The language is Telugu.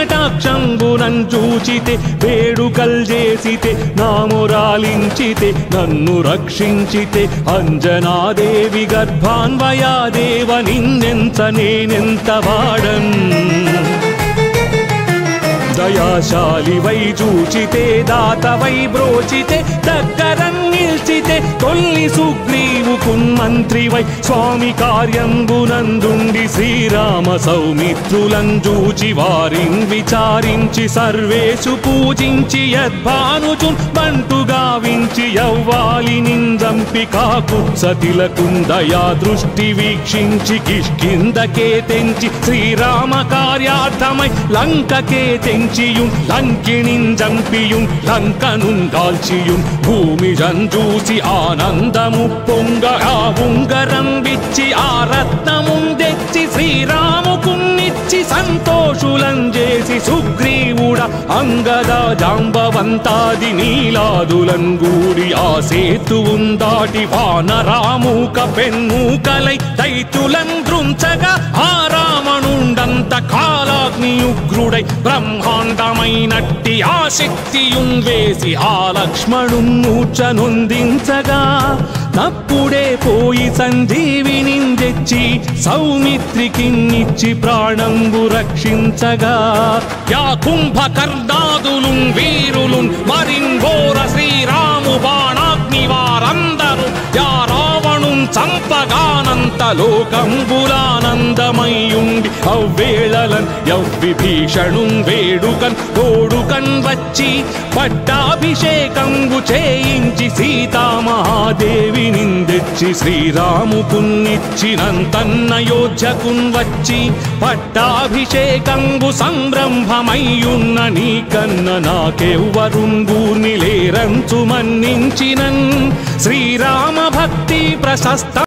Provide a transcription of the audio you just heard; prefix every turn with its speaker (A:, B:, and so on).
A: కటాక్షంబునం చూచితే వేడుకల్ చేసితే నామురాలించితే నన్ను రక్షించితే అంజనాదేవి గర్భాన్వయాదేవ నిన్నెంత నేనెంత వాడన్ దయాశాలివై చూచితే దాతవై బ్రోచితే దగ్గరన్ నిల్చితే తొల్లి సుగ్రీవుకున్ మంత్రివై స్వామి కార్యంబునందుండి శ్రీరామ సౌమిత్రులను చూచి వారిన్ విచారించి సర్వేషు పూజించి యద్భానుచున్ బంటుగా వించి యవ్వాలి నిందంపి కాకుత్సతిలకుందయా దృష్టి వీక్షించి కిష్కిందకే తెంచి శ్రీరామ కార్యార్థమై లంకకే తెంచియున్ లంకిణిన్ జంపియున్ లంకనున్ దాల్చియున్ భూమి జంజూసి ఆనందము పొంగ ఆ ఉంగరం విచ్చి ఆ రత్నమున్ తెచ్చి శ్రీరాముకున్నిచ్చి సంతోషులం చేసి సుగ్రీవుడ అంగద జాంబవంతాది నీలాదులం గూడి ఆ సేతువున్ దాటి వానరామూక పెన్మూకలై దైత్యులం దృంచగా ఆ రావణుండంత కాలాగ్నియుగ్రుడై బ్రహ్మాండమైనట్టి ఆ శక్తియున్ వేసి ఆ లక్ష్మణున్ మూర్ఛనొందించగా తప్పుడే పోయి సంజీవిని తెచ్చి సౌమిత్రికిన్నిచ్చి ప్రాణంబు రక్షించగా యా కుంభకర్ణాదులున్ వీరులున్ మరింఘోర శ్రీరాము బాణాగ్ని వారందరూ యా రావణున్ చంపగానంత లోకంబులానందమయ్యుండి అవ్వేళలన్ యవ్విభీషణున్ వేడుకన్ తోడుకన్ వచ్చి పట్టాభిషేకంబు చేయించి సీతామహాదేవి నిందెచ్చి శ్రీరాముకున్నిచ్చినంతన్నయోధ్యకున్ వచ్చి పట్టాభిషేకంబు సంరంభమయ్యున్న నీకన్న నాకెవ్వరున్ గూర్ని లేరంచు మన్నించినన్ శ్రీరామ భక్తి ప్రశస్త